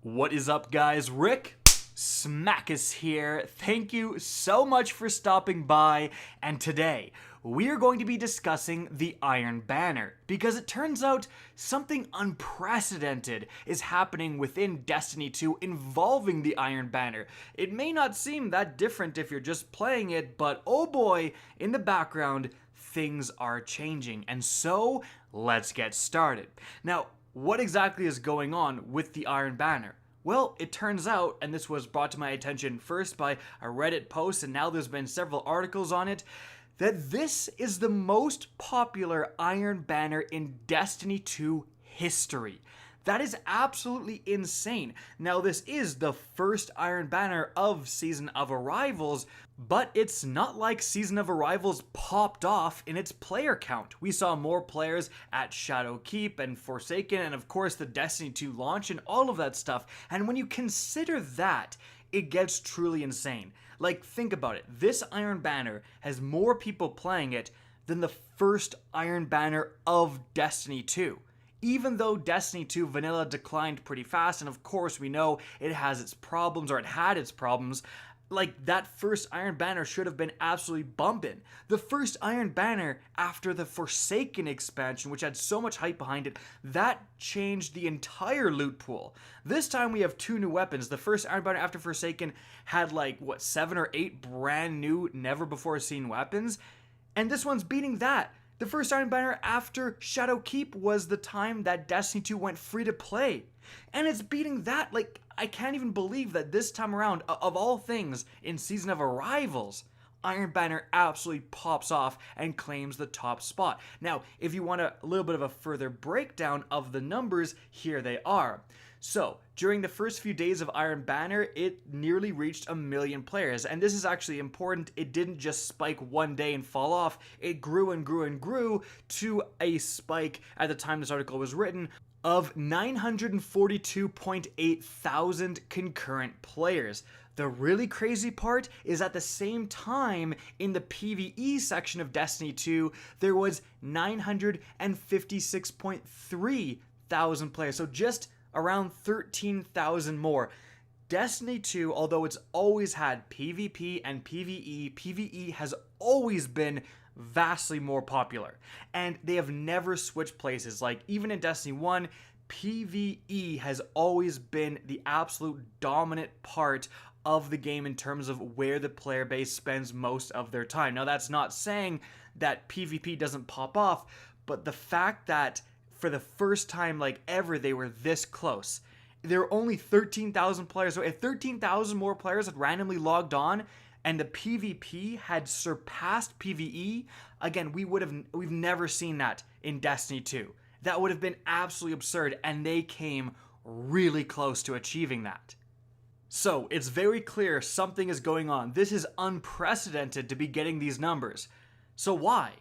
What is up, guys? Rick Smackus here. Thank you so much for stopping by, and today we are going to be discussing the Iron Banner, because it turns out something unprecedented is happening within Destiny 2 involving the Iron Banner. It may not seem that different if you're just playing it, but oh boy, in the background, things are changing, and so let's get started. Now, what exactly is going on with the Iron Banner? Well, it turns out, and this was brought to my attention first by a Reddit post, and now there's been several articles on it, that this is the most popular Iron Banner in Destiny 2 history. That is absolutely insane. Now, this is the first Iron Banner of Season of Arrivals, but it's not like Season of Arrivals popped off in its player count. We saw more players at Shadowkeep and Forsaken, and of course the Destiny 2 launch and all of that stuff. And when you consider that, it gets truly insane. Like, think about it. This Iron Banner has more people playing it than the first Iron Banner of Destiny 2. Even though Destiny 2 vanilla declined pretty fast, and of course we know it has its problems, or it had its problems, like that first Iron Banner should have been absolutely bumping. The first Iron Banner after the Forsaken expansion, which had so much hype behind it, that changed the entire loot pool. This time we have two new weapons. The first Iron Banner after Forsaken had 7 or 8 brand new, never before seen weapons, and this one's beating that. The first Iron Banner after Shadowkeep was the time that Destiny 2 went free to play. And it's beating that. I can't even believe that this time around, of all things, in Season of Arrivals, Iron Banner absolutely pops off and claims the top spot. Now, if you want a little bit of a further breakdown of the numbers, here they are. So, during the first few days of Iron Banner, it nearly reached 1 million players. And this is actually important. It didn't just spike one day and fall off. It grew and grew and grew to a spike at the time this article was written of 942.8 thousand concurrent players. The really crazy part is at the same time in the PvE section of Destiny 2, there was 956.3 thousand players. So just around 13,000 more. Destiny 2, although it's always had PvP and PvE, PvE has always been vastly more popular. And they have never switched places. Like, even in Destiny 1, PvE has always been the absolute dominant part of the game in terms of where the player base spends most of their time. Now, that's not saying that PvP doesn't pop off, but the fact that for the first time ever they were this close. There were only 13,000 players. So if 13,000 more players had randomly logged on and the PvP had surpassed PvE, again, we've never seen that in Destiny 2. That would have been absolutely absurd, and they came really close to achieving that. So it's very clear something is going on. This is unprecedented to be getting these numbers. So why?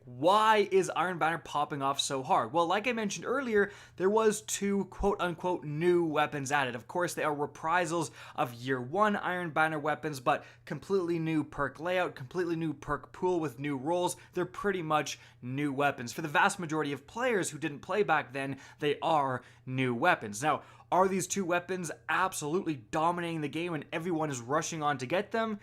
Why is Iron Banner popping off so hard? Well, like I mentioned earlier, there was 2 quote-unquote new weapons added. Of course, they are reprisals of Year 1 Iron Banner weapons, but completely new perk layout, completely new perk pool with new roles. They're pretty much new weapons. For the vast majority of players who didn't play back then, they are new weapons. Now, are these 2 weapons absolutely dominating the game and everyone is rushing on to get them?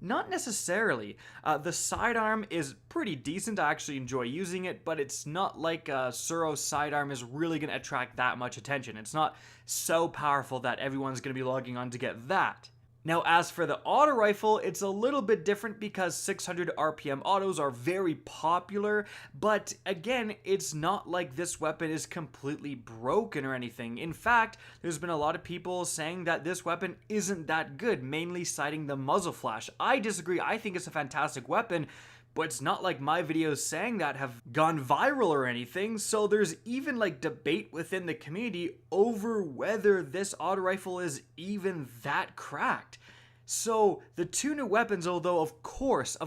Not necessarily. The Sidearm is pretty decent. I actually enjoy using it, but it's not like Suro's Sidearm is really going to attract that much attention. It's not so powerful that everyone's going to be logging on to get that. Now, as for the auto rifle, it's a little bit different because 600 RPM autos are very popular, but again, it's not like this weapon is completely broken or anything. In fact, there's been a lot of people saying that this weapon isn't that good, mainly citing the muzzle flash. I disagree. I think it's a fantastic weapon, but it's not like my videos saying that have gone viral or anything, so there's even debate within the community over whether this auto rifle is even that cracked. So the 2 new weapons, although of course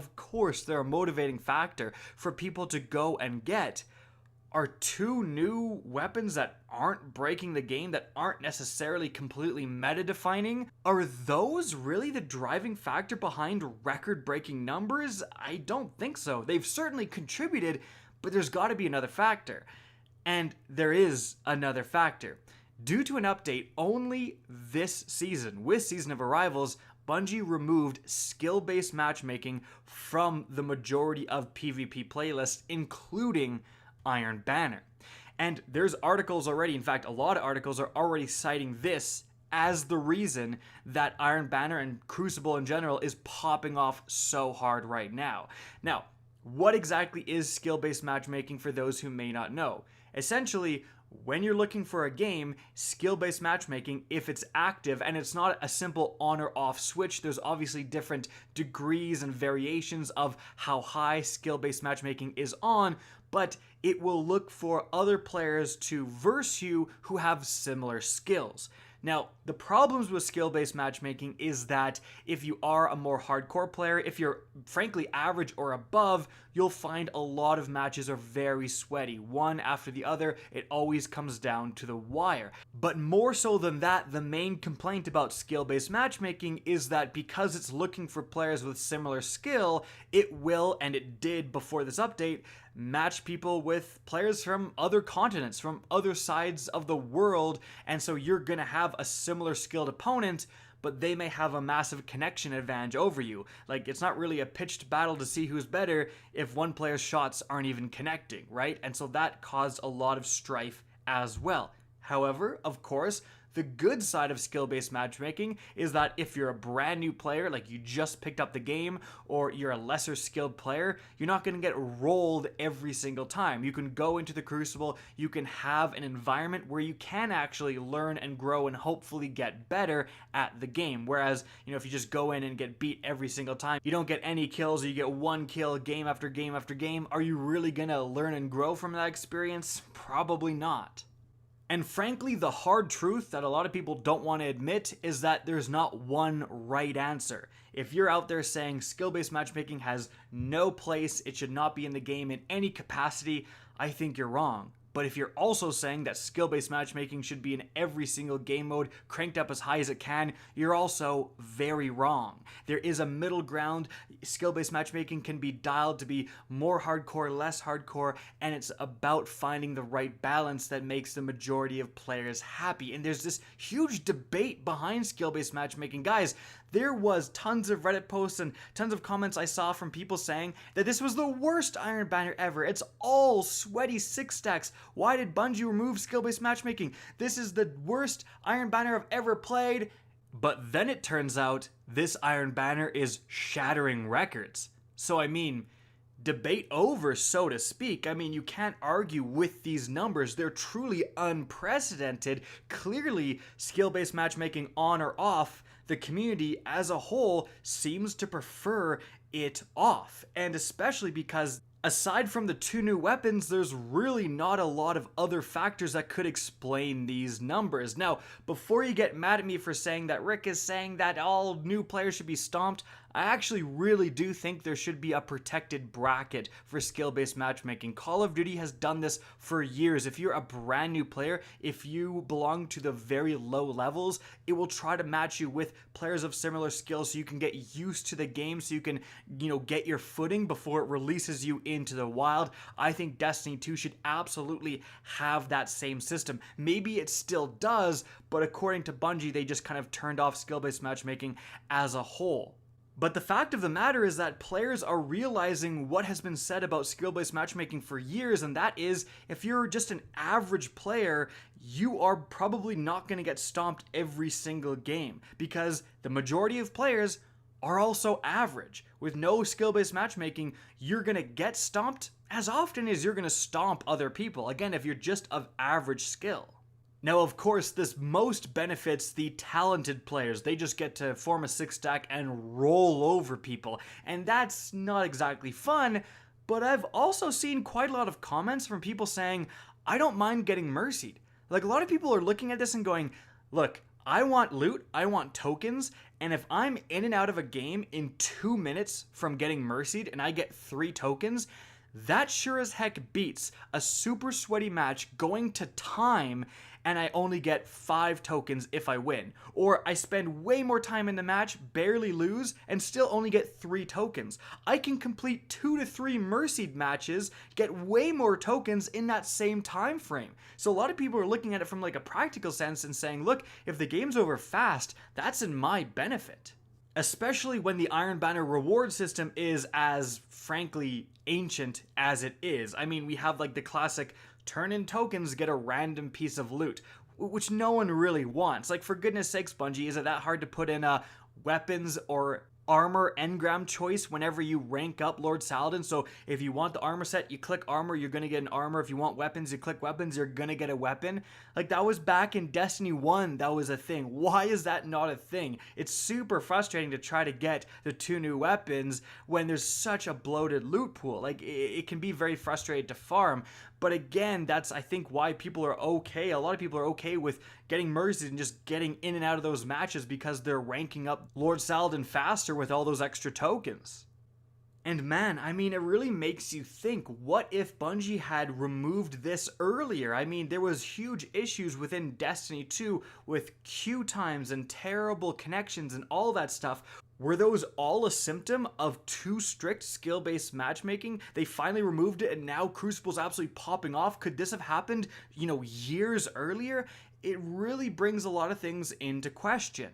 they're a motivating factor for people to go and get, are 2 new weapons that aren't breaking the game, that aren't necessarily completely meta-defining. Are those really the driving factor behind record-breaking numbers? I don't think so. They've certainly contributed, but there's got to be another factor. And there is another factor. Due to an update only this season, with Season of Arrivals, Bungie removed skill-based matchmaking from the majority of PvP playlists, including Iron Banner. And there's articles already, in fact, a lot of articles are already citing this as the reason that Iron Banner and Crucible in general is popping off so hard right now. Now, what exactly is skill-based matchmaking for those who may not know? Essentially, when you're looking for a game, skill-based matchmaking, if it's active, and it's not a simple on or off switch, there's obviously different degrees and variations of how high skill-based matchmaking is on, but it will look for other players to verse you who have similar skills. Now, the problems with skill-based matchmaking is that if you are a more hardcore player, if you're frankly average or above, you'll find a lot of matches are very sweaty. One after the other, it always comes down to the wire. But more so than that, the main complaint about skill-based matchmaking is that because it's looking for players with similar skill, it will, and it did before this update, match people with players from other continents, from other sides of the world, and so you're gonna have a similar skilled opponent, but they may have a massive connection advantage over you. Like, it's not really a pitched battle to see who's better if one player's shots aren't even connecting, right? And so that caused a lot of strife as well. However, of course, the good side of skill-based matchmaking is that if you're a brand new player, like you just picked up the game, or you're a lesser skilled player, you're not going to get rolled every single time. You can go into the Crucible, you can have an environment where you can actually learn and grow and hopefully get better at the game. Whereas, if you just go in and get beat every single time, you don't get any kills, or you get one kill game after game after game, are you really going to learn and grow from that experience? Probably not. And frankly, the hard truth that a lot of people don't want to admit is that there's not one right answer. If you're out there saying skill-based matchmaking has no place, it should not be in the game in any capacity, I think you're wrong. But if you're also saying that skill-based matchmaking should be in every single game mode, cranked up as high as it can, you're also very wrong. There is a middle ground. Skill-based matchmaking can be dialed to be more hardcore, less hardcore, and it's about finding the right balance that makes the majority of players happy. And there's this huge debate behind skill-based matchmaking. Guys, there was tons of Reddit posts and tons of comments I saw from people saying that this was the worst Iron Banner ever. It's all sweaty 6 stacks. Why did Bungie remove skill-based matchmaking? This is the worst Iron Banner I've ever played. But then it turns out this Iron Banner is shattering records. So debate over, so to speak. You can't argue with these numbers. They're truly unprecedented. Clearly, skill-based matchmaking on or off, the community as a whole seems to prefer it off. And especially because aside from the 2 new weapons, there's really not a lot of other factors that could explain these numbers. Now, before you get mad at me for saying that Rick is saying that all new players should be stomped, I actually really do think there should be a protected bracket for skill-based matchmaking. Call of Duty has done this for years. If you're a brand new player, if you belong to the very low levels, it will try to match you with players of similar skills so you can get used to the game, so you can, get your footing before it releases you into the wild. I think Destiny 2 should absolutely have that same system. Maybe it still does, but according to Bungie, they just kind of turned off skill-based matchmaking as a whole. But the fact of the matter is that players are realizing what has been said about skill-based matchmaking for years, and that is, if you're just an average player, you are probably not going to get stomped every single game, because the majority of players are also average. With no skill-based matchmaking, you're going to get stomped as often as you're going to stomp other people, again, if you're just of average skill. Now, of course, this most benefits the talented players. They just get to form a 6 stack and roll over people. And that's not exactly fun, but I've also seen quite a lot of comments from people saying, I don't mind getting mercied. Like, a lot of people are looking at this and going, look, I want loot, I want tokens, and if I'm in and out of a game in 2 minutes from getting mercied and I get 3 tokens, that sure as heck beats a super sweaty match going to time and I only get 5 tokens if I win. Or I spend way more time in the match, barely lose, and still only get 3 tokens. I can complete 2 to 3 mercied matches, get way more tokens in that same time frame. So a lot of people are looking at it from like a practical sense and saying, look, if the game's over fast, that's in my benefit. Especially when the Iron Banner reward system is as, frankly, ancient as it is. I mean, we have like the classic turn in tokens, get a random piece of loot, which no one really wants. Like, for goodness sakes, Bungie, is it that hard to put in weapons or armor engram choice whenever you rank up Lord Saladin? So if you want the armor set, you click armor, you're gonna get an armor. If you want weapons, you click weapons, you're gonna get a weapon. Like, that was back in Destiny 1, that was a thing. Why is that not a thing? It's super frustrating to try to get the 2 new weapons when there's such a bloated loot pool. Like, it can be very frustrating to farm. But again, that's, I think, why people are okay. A lot of people are okay with getting mercies and just getting in and out of those matches because they're ranking up Lord Saladin faster with all those extra tokens. And man, I mean, it really makes you think, what if Bungie had removed this earlier? I mean, there was huge issues within Destiny 2 with queue times and terrible connections and all that stuff. Were those all a symptom of too strict skill-based matchmaking? They finally removed it and now Crucible's absolutely popping off. Could this have happened, years earlier? It really brings a lot of things into question.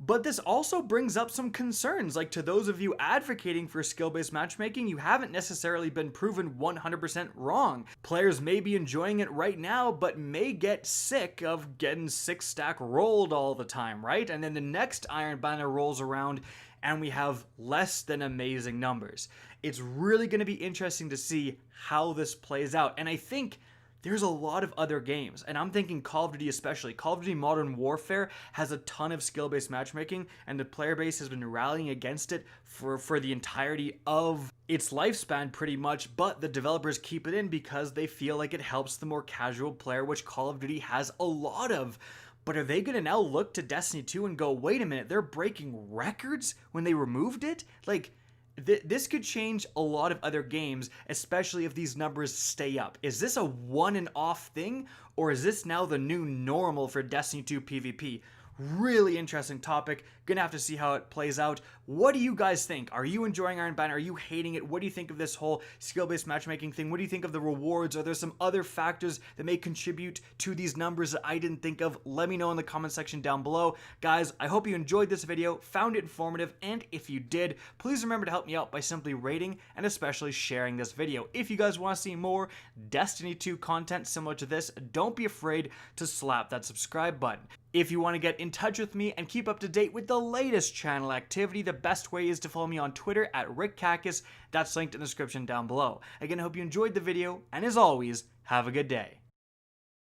But this also brings up some concerns, like to those of you advocating for skill-based matchmaking, you haven't necessarily been proven 100% wrong. Players may be enjoying it right now, but may get sick of getting 6-stack rolled all the time, right? And then the next Iron Banner rolls around and we have less than amazing numbers. It's really going to be interesting to see how this plays out. And I think there's a lot of other games, and I'm thinking Call of Duty especially. Call of Duty Modern Warfare has a ton of skill-based matchmaking, and the player base has been rallying against it for the entirety of its lifespan pretty much, but the developers keep it in because they feel like it helps the more casual player, which Call of Duty has a lot of. But are they going to now look to Destiny 2 and go, wait a minute, they're breaking records when they removed it? Like, this could change a lot of other games, especially if these numbers stay up. Is this a one and off thing, or is this now the new normal for Destiny 2 PvP? Really interesting topic. Gonna have to see how it plays out. What do you guys think? Are you enjoying Iron Banner? Are you hating it? What do you think of this whole skill-based matchmaking thing? What do you think of the rewards? Are there some other factors that may contribute to these numbers that I didn't think of? Let me know in the comment section down below. Guys, I hope you enjoyed this video, found it informative, and if you did, please remember to help me out by simply rating and especially sharing this video. If you guys want to see more Destiny 2 content similar to this, don't be afraid to slap that subscribe button. If you want to get in touch with me and keep up to date with the latest channel activity, the best way is to follow me on Twitter at RickKackis. That's linked in the description down below. Again, I hope you enjoyed the video, and as always, have a good day.